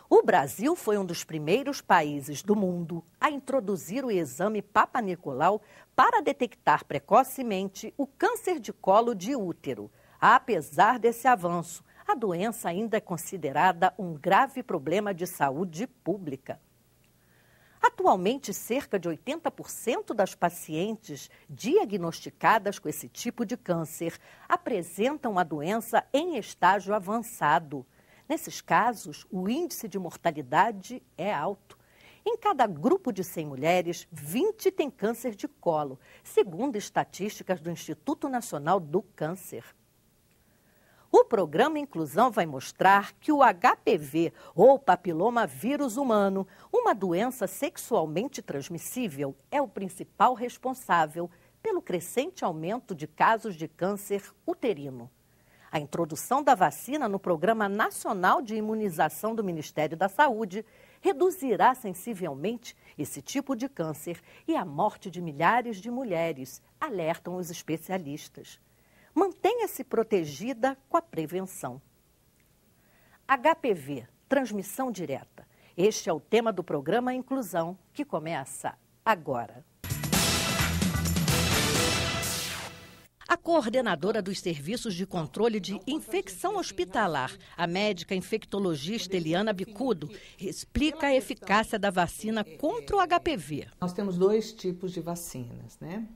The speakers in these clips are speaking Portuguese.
O Brasil foi um dos primeiros países do mundo a introduzir o exame Papa Nicolau para detectar precocemente o câncer de colo de útero. Apesar desse avanço, a doença ainda é considerada um grave problema de saúde pública. Atualmente, cerca de 80% das pacientes diagnosticadas com esse tipo de câncer apresentam a doença em estágio avançado. Nesses casos, o índice de mortalidade é alto. Em cada grupo de 100 mulheres, 20 têm câncer de colo, segundo estatísticas do Instituto Nacional do Câncer. O programa Inclusão vai mostrar que o HPV, ou papiloma vírus humano, uma doença sexualmente transmissível, é o principal responsável pelo crescente aumento de casos de câncer uterino. A introdução da vacina no Programa Nacional de Imunização do Ministério da Saúde reduzirá sensivelmente esse tipo de câncer e a morte de milhares de mulheres, alertam os especialistas. Mantenha-se protegida com a prevenção. HPV, transmissão direta. Este é o tema do programa Inclusão, que começa agora. A coordenadora dos Serviços de Controle de Infecção Hospitalar, a médica infectologista Eliana Bicudo, explica a eficácia da vacina contra o HPV. Nós temos dois tipos de vacinas, né?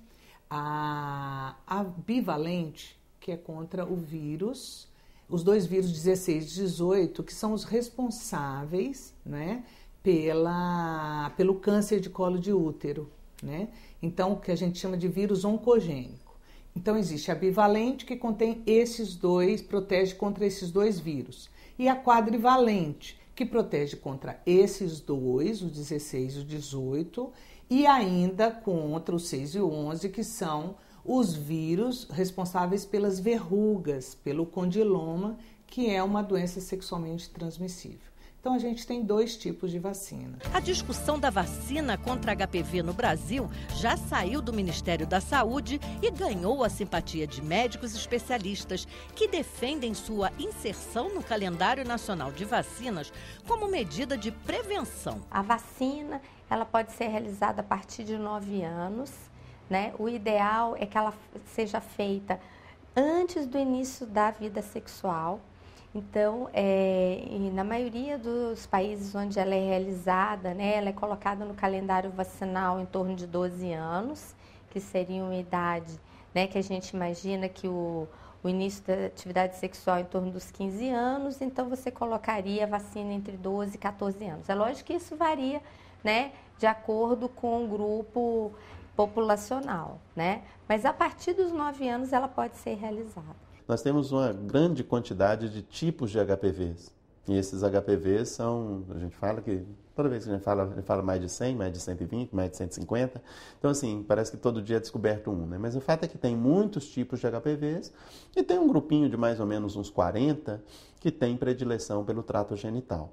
A bivalente, que é contra o vírus, os dois vírus 16 e 18, que são os responsáveis, né, pelo câncer de colo de útero, né? Então, o que a gente chama de vírus oncogênico. Então, existe a bivalente, que contém esses dois, protege contra esses dois vírus. E a quadrivalente, que protege contra esses dois, o 16 e o 18, e ainda contra o 6 e o 11, que são os vírus responsáveis pelas verrugas, pelo condiloma, que é uma doença sexualmente transmissível. Então, a gente tem dois tipos de vacina. A discussão da vacina contra HPV no Brasil já saiu do Ministério da Saúde e ganhou a simpatia de médicos especialistas que defendem sua inserção no calendário nacional de vacinas como medida de prevenção. A vacina, ela pode ser realizada a partir de 9 anos, né? O ideal é que ela seja feita antes do início da vida sexual. Então, na maioria dos países onde ela é realizada, né, ela é colocada no calendário vacinal em torno de 12 anos, que seria uma idade, né, que a gente imagina que o início da atividade sexual em torno dos 15 anos, então você colocaria a vacina entre 12 e 14 anos. É lógico que isso varia, né, de acordo com o grupo populacional, né, mas a partir dos 9 anos ela pode ser realizada. Nós temos uma grande quantidade de tipos de HPVs. E esses HPVs são, a gente fala que, toda vez que a gente fala mais de 100, mais de 120, mais de 150. Então, assim, parece que todo dia é descoberto um, né? Mas o fato é que tem muitos tipos de HPVs e tem um grupinho de mais ou menos uns 40 que tem predileção pelo trato genital.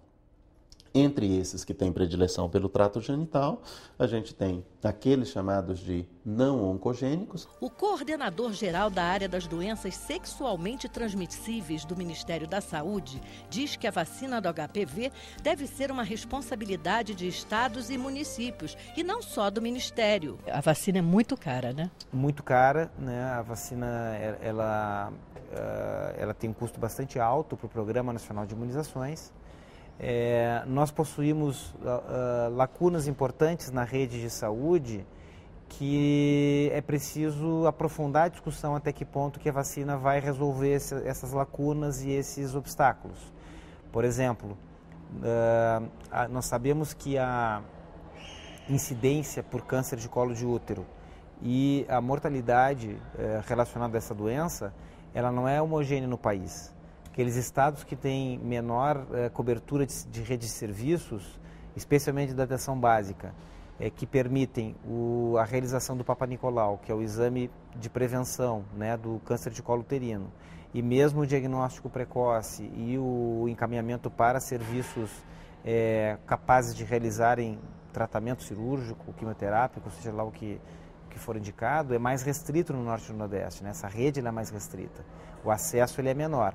Entre esses que têm predileção pelo trato genital, a gente tem aqueles chamados de não oncogênicos. O coordenador-geral da área das doenças sexualmente transmissíveis do Ministério da Saúde diz que a vacina do HPV deve ser uma responsabilidade de estados e municípios, e não só do Ministério. A vacina é muito cara, né? Muito cara, né? A vacina, ela tem um custo bastante alto para o Programa Nacional de Imunizações. Nós possuímos lacunas importantes na rede de saúde que é preciso aprofundar a discussão até que ponto que a vacina vai resolver essas lacunas e esses obstáculos. Por exemplo, nós sabemos que a incidência por câncer de colo de útero e a mortalidade relacionada a essa doença, ela não é homogênea no país. Aqueles estados que têm menor cobertura de rede de serviços, especialmente da atenção básica, que permitem a realização do Papa Nicolau, que é o exame de prevenção, né, do câncer de colo uterino, e mesmo o diagnóstico precoce e o encaminhamento para serviços capazes de realizarem tratamento cirúrgico, quimioterápico, seja lá o que for indicado, é mais restrito no Norte e no Nordeste, né? Essa rede é mais restrita, o acesso ele é menor.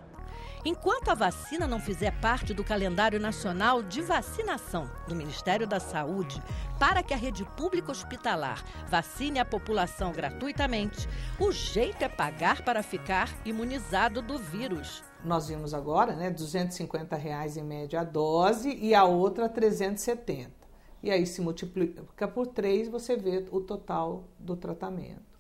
Enquanto a vacina não fizer parte do calendário nacional de vacinação do Ministério da Saúde, para que a rede pública hospitalar vacine a população gratuitamente, o jeito é pagar para ficar imunizado do vírus. Nós vimos agora, né, R$250 em média a dose e a outra R$370. E aí se multiplica por 3, você vê o total do tratamento.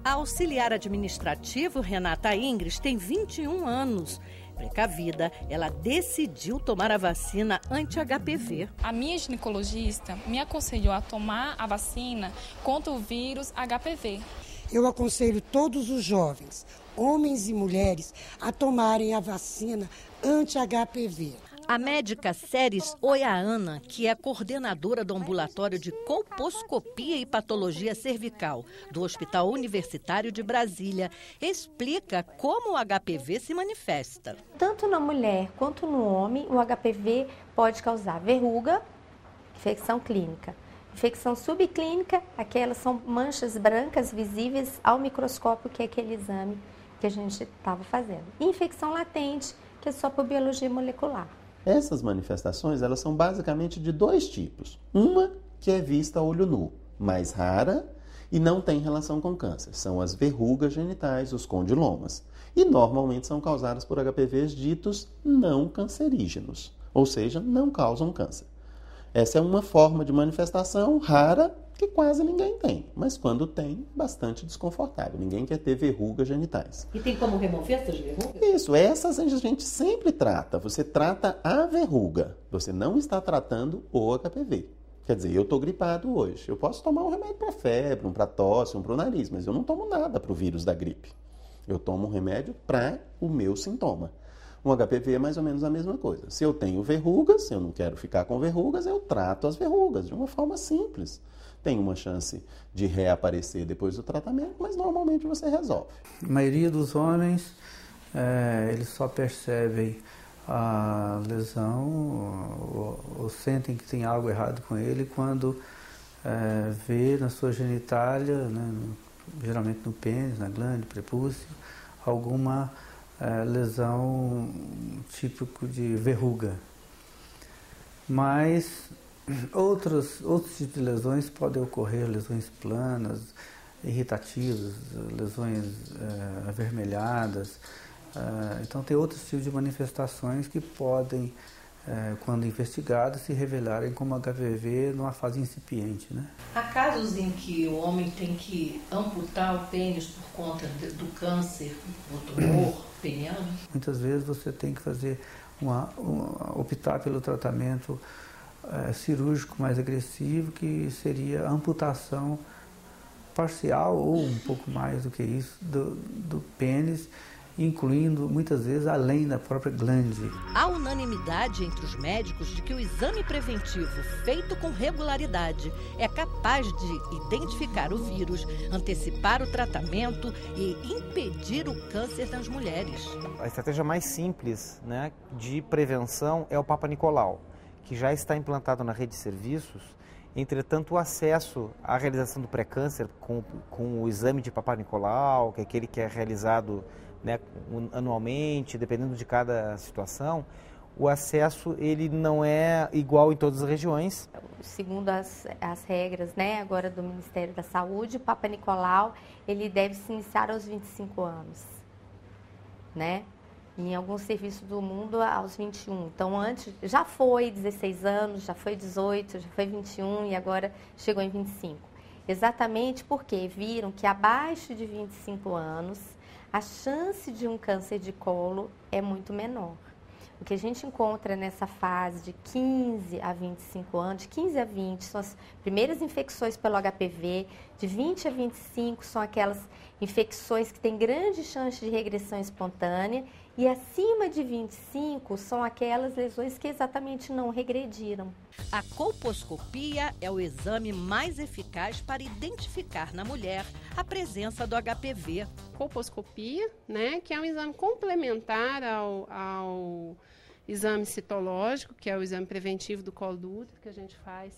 A auxiliar administrativo Renata Ingres tem 21 anos. Precavida, ela decidiu tomar a vacina anti-HPV. A minha ginecologista me aconselhou a tomar a vacina contra o vírus HPV. Eu aconselho todos os jovens, homens e mulheres, a tomarem a vacina anti-HPV. A médica Ceres Oiaana, que é coordenadora do ambulatório de colposcopia e patologia cervical do Hospital Universitário de Brasília, explica como o HPV se manifesta. Tanto na mulher quanto no homem, o HPV pode causar verruga, infecção clínica. Infecção subclínica, aquelas são manchas brancas visíveis ao microscópio, que é aquele exame que a gente estava fazendo. E infecção latente, que é só por biologia molecular. Essas manifestações, elas são basicamente de 2 tipos. Uma que é vista a olho nu, mais rara e não tem relação com câncer. São as verrugas genitais, os condilomas. E normalmente são causadas por HPVs ditos não cancerígenos, ou seja, não causam câncer. Essa é uma forma de manifestação rara que quase ninguém tem, mas quando tem, bastante desconfortável. Ninguém quer ter verrugas genitais. E tem como remover essas verrugas? Isso, essas a gente sempre trata. Você trata a verruga, você não está tratando o HPV. Quer dizer, eu estou gripado hoje, eu posso tomar um remédio para febre, um para tosse, um para o nariz, mas eu não tomo nada para o vírus da gripe. Eu tomo um remédio para o meu sintoma. Um HPV é mais ou menos a mesma coisa. Se eu tenho verrugas, se eu não quero ficar com verrugas, eu trato as verrugas de uma forma simples. Tem uma chance de reaparecer depois do tratamento, mas normalmente você resolve. A maioria dos homens, eles só percebem a lesão ou sentem que tem algo errado com ele quando vê na sua genitália, né, geralmente no pênis, na glândula, prepúcio, alguma lesão típico de verruga. Mas outros tipos de lesões podem ocorrer, lesões planas, irritativas, lesões avermelhadas. Então tem outros tipos de manifestações que podem, quando investigadas, se revelarem como HPV numa fase incipiente, né? Há casos em que o homem tem que amputar o pênis por conta do câncer, do tumor peniano? Muitas vezes você tem que fazer optar pelo tratamento cirúrgico mais agressivo, que seria a amputação parcial ou um pouco mais do que isso do pênis, incluindo muitas vezes além da própria glândula. Há unanimidade entre os médicos de que o exame preventivo feito com regularidade é capaz de identificar o vírus, antecipar o tratamento e impedir o câncer nas mulheres. A estratégia mais simples, né, de prevenção é o Papa Nicolau, que já está implantado na rede de serviços. Entretanto, o acesso à realização do pré-câncer com o exame de Papa Nicolau, que é aquele que é realizado, né, anualmente, dependendo de cada situação, o acesso ele não é igual em todas as regiões. Segundo as regras, né, agora do Ministério da Saúde, o Papa Nicolau ele deve se iniciar aos 25 anos, né? Em alguns serviços do mundo aos 21. Então antes já foi 16 anos, já foi 18, já foi 21 e agora chegou em 25. Exatamente porque viram que abaixo de 25 anos a chance de um câncer de colo é muito menor. O que a gente encontra nessa fase de 15 a 25 anos, de 15 a 20 são as primeiras infecções pelo HPV, de 20 a 25 são aquelas infecções que têm grande chance de regressão espontânea e acima de 25 são aquelas lesões que exatamente não regrediram. A colposcopia é o exame mais eficaz para identificar na mulher a presença do HPV. Colposcopia, né, que é um exame complementar ao exame citológico, que é o exame preventivo do colo do útero, que a gente faz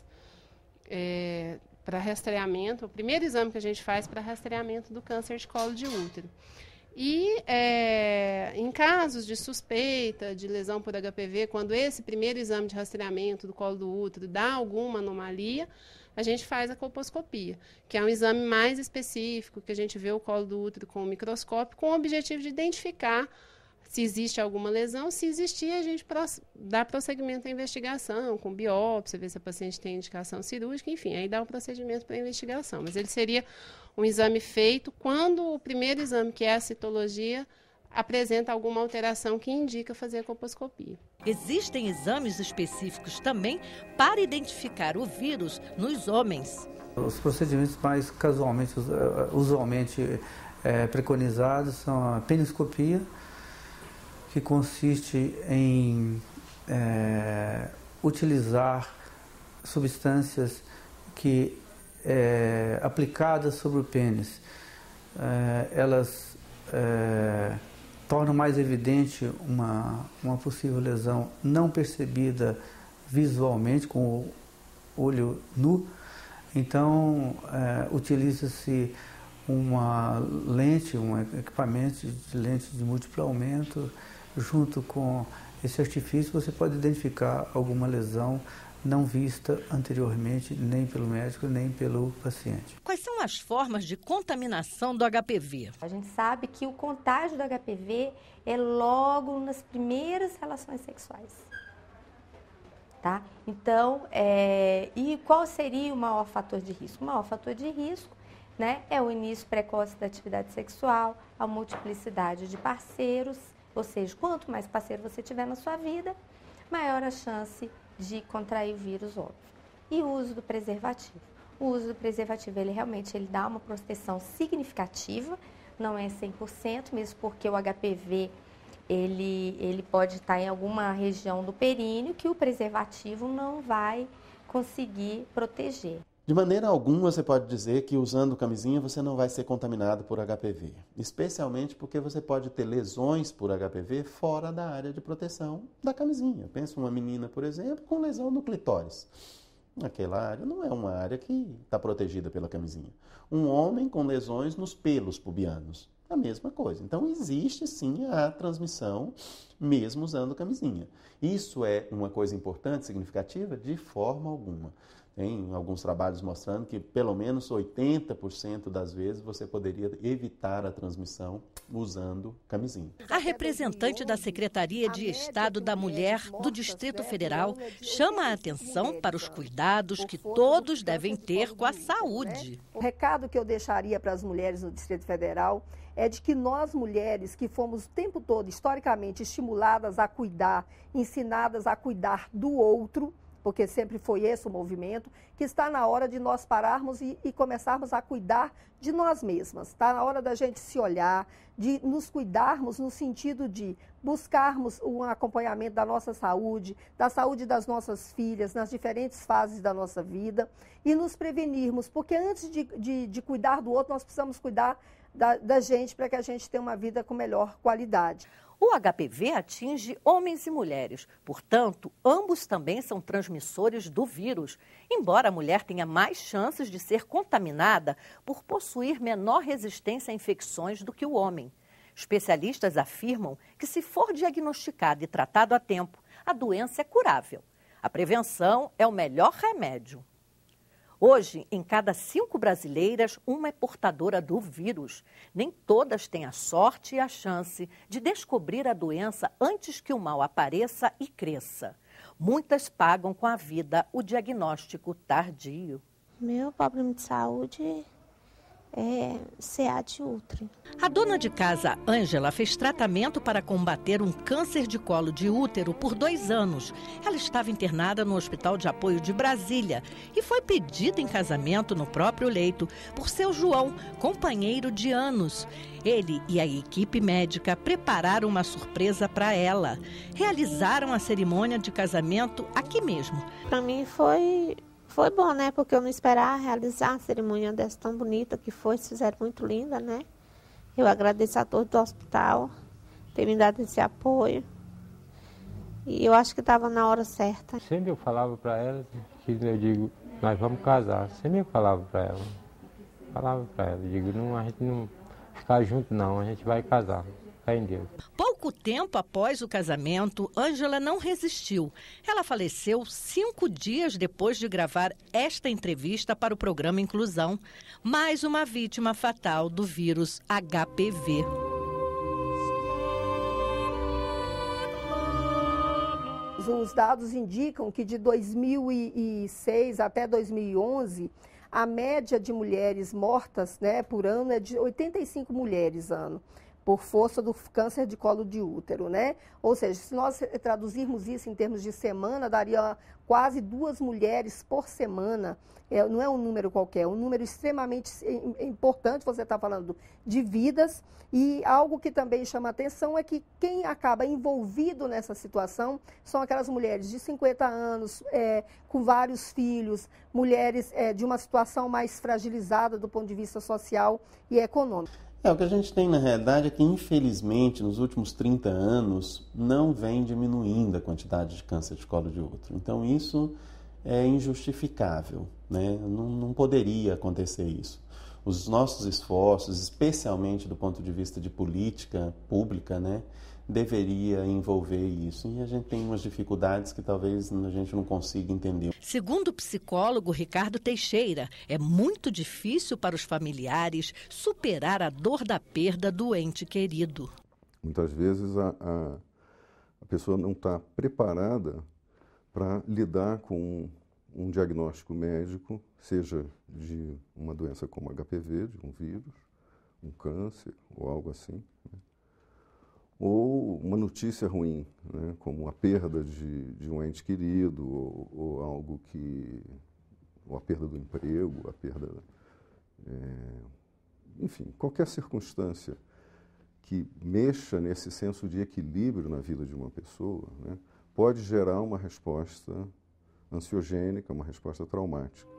para rastreamento, o primeiro exame que a gente faz para rastreamento do câncer de colo de útero. E em casos de suspeita de lesão por HPV, quando esse primeiro exame de rastreamento do colo do útero dá alguma anomalia, a gente faz a colposcopia, que é um exame mais específico, que a gente vê o colo do útero com o microscópio, com o objetivo de identificar se existe alguma lesão. Se existir, a gente dá prosseguimento à investigação, com biópsia, ver se a paciente tem indicação cirúrgica, enfim, aí dá o procedimento para a investigação. Mas ele seria um exame feito quando o primeiro exame, que é a citologia, apresenta alguma alteração que indica fazer a colposcopia. Existem exames específicos também para identificar o vírus nos homens. Os procedimentos mais usualmente preconizados são a peniscopia, que consiste em utilizar substâncias que, aplicadas sobre o pênis, elas tornam mais evidente uma possível lesão não percebida visualmente, com o olho nu. Então, utiliza-se uma lente, um equipamento de lente de múltiplo aumento. Junto com esse artifício, você pode identificar alguma lesão não vista anteriormente, nem pelo médico, nem pelo paciente. Quais são as formas de contaminação do HPV? A gente sabe que o contágio do HPV é logo nas primeiras relações sexuais. Tá? Então, e qual seria o maior fator de risco? O maior fator de risco, né, é o início precoce da atividade sexual, a multiplicidade de parceiros, ou seja, quanto mais parceiro você tiver na sua vida, maior a chance de contrair o vírus, óbvio. E o uso do preservativo. O uso do preservativo, ele realmente dá uma proteção significativa, não é 100%, mesmo porque o HPV, ele pode estar em alguma região do períneo que o preservativo não vai conseguir proteger. De maneira alguma você pode dizer que usando camisinha você não vai ser contaminado por HPV, especialmente porque você pode ter lesões por HPV fora da área de proteção da camisinha. Pensa uma menina, por exemplo, com lesão no clitóris. Aquela área não é uma área que está protegida pela camisinha. Um homem com lesões nos pelos pubianos, a mesma coisa. Então existe sim a transmissão mesmo usando camisinha. Isso é uma coisa importante, significativa? De forma alguma. Tem alguns trabalhos mostrando que pelo menos 80% das vezes você poderia evitar a transmissão usando camisinha. A representante da Secretaria de Estado da Mulher do Distrito Federal chama a atenção para os cuidados que todos devem ter com a saúde. O recado que eu deixaria para as mulheres no Distrito Federal é de que nós mulheres que fomos o tempo todo historicamente estimuladas a cuidar, ensinadas a cuidar do outro, porque sempre foi esse o movimento, que está na hora de nós pararmos e começarmos a cuidar de nós mesmas. Está na hora da gente se olhar, de nos cuidarmos no sentido de buscarmos um acompanhamento da nossa saúde, da saúde das nossas filhas, nas diferentes fases da nossa vida, e nos prevenirmos, porque antes de cuidar do outro, nós precisamos cuidar da gente para que a gente tenha uma vida com melhor qualidade. O HPV atinge homens e mulheres, portanto, ambos também são transmissores do vírus, embora a mulher tenha mais chances de ser contaminada por possuir menor resistência a infecções do que o homem. Especialistas afirmam que, se for diagnosticado e tratado a tempo, a doença é curável. A prevenção é o melhor remédio. Hoje, em cada 5 brasileiras, uma é portadora do vírus. Nem todas têm a sorte e a chance de descobrir a doença antes que o mal apareça e cresça. Muitas pagam com a vida o diagnóstico tardio. Meu problema de saúde é CA de útero. A dona de casa, Ângela, fez tratamento para combater um câncer de colo de útero por 2 anos. Ela estava internada no Hospital de Apoio de Brasília e foi pedida em casamento no próprio leito por seu João, companheiro de anos. Ele e a equipe médica prepararam uma surpresa para ela. Realizaram a cerimônia de casamento aqui mesmo. Para mim foi bom, né? Porque eu não esperava realizar uma cerimônia dessa tão bonita que foi, fizeram muito linda, né? Eu agradeço a todos do hospital ter me dado esse apoio. E eu acho que estava na hora certa. Sempre eu falava para ela, que eu digo, nós vamos casar. Sempre eu falava para ela. Digo, não, a gente não ficar junto não, a gente vai casar. Fé em Deus. Pouco tempo após o casamento, Ângela não resistiu. Ela faleceu 5 dias depois de gravar esta entrevista para o programa Inclusão. Mais uma vítima fatal do vírus HPV. Os dados indicam que de 2006 até 2011, a média de mulheres mortas, né, por ano é de 85 mulheres ano, por força do câncer de colo de útero, né? Ou seja, se nós traduzirmos isso em termos de semana, daria quase 2 mulheres por semana. Não é um número qualquer, é um número extremamente importante, você está falando de vidas. E algo que também chama atenção é que quem acaba envolvido nessa situação são aquelas mulheres de 50 anos, com vários filhos, mulheres de uma situação mais fragilizada do ponto de vista social e econômico. O que a gente tem na realidade é que, infelizmente, nos últimos 30 anos, não vem diminuindo a quantidade de câncer de colo de útero. Então, isso é injustificável, né? Não poderia acontecer isso. Os nossos esforços, especialmente do ponto de vista de política pública, né, deveria envolver isso. E a gente tem umas dificuldades que talvez a gente não consiga entender. Segundo o psicólogo Ricardo Teixeira, é muito difícil para os familiares superar a dor da perda do ente querido. Muitas vezes a pessoa não está preparada para lidar com um diagnóstico médico, seja de uma doença como HPV, de um vírus, um câncer ou algo assim, né? Ou uma notícia ruim, né? Como a perda de um ente querido, ou algo que... ou a perda do emprego, a perda... enfim, qualquer circunstância que mexa nesse senso de equilíbrio na vida de uma pessoa, né, pode gerar uma resposta ansiogênica, uma resposta traumática.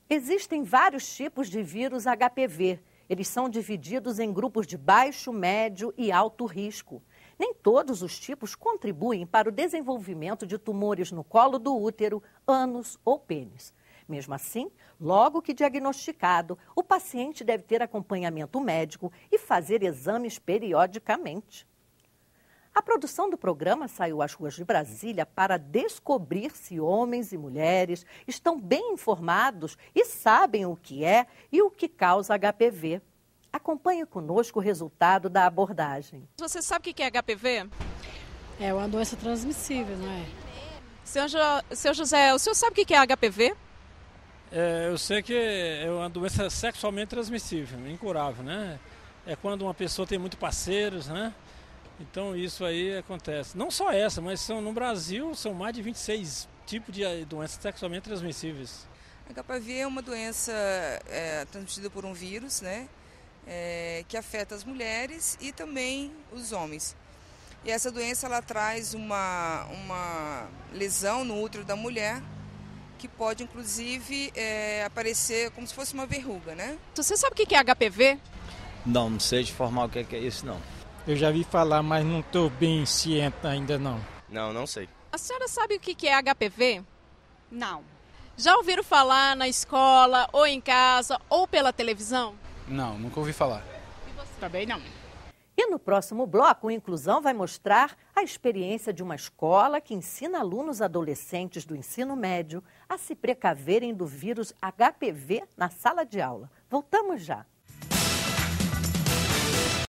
Existem vários tipos de vírus HPV. Eles são divididos em grupos de baixo, médio e alto risco. Nem todos os tipos contribuem para o desenvolvimento de tumores no colo do útero, ânus ou pênis. Mesmo assim, logo que diagnosticado, o paciente deve ter acompanhamento médico e fazer exames periodicamente. A produção do programa saiu às ruas de Brasília para descobrir se homens e mulheres estão bem informados e sabem o que é e o que causa HPV. Acompanhe conosco o resultado da abordagem. Você sabe o que é HPV? É uma doença transmissível, não é? Seu José, o senhor sabe o que é HPV? Eu sei que é uma doença sexualmente transmissível, incurável, né? É quando uma pessoa tem muitos parceiros, né? Então isso aí acontece. Não só essa, mas no Brasil são mais de 26 tipos de doenças sexualmente transmissíveis. HPV é uma doença transmitida por um vírus, né? Que afeta as mulheres e também os homens. E essa doença ela traz uma lesão no útero da mulher, que pode inclusive aparecer como se fosse uma verruga, né? Você sabe o que é HPV? Não sei de formar o que é isso não. Eu já vi falar, mas não estou bem ciente ainda não. Não sei. A senhora sabe o que é HPV? Não. Já ouviram falar na escola, ou em casa, ou pela televisão? Não, nunca ouvi falar. E você? Também não. E no próximo bloco, o Inclusão vai mostrar a experiência de uma escola que ensina alunos adolescentes do ensino médio a se precaverem do vírus HPV na sala de aula. Voltamos já.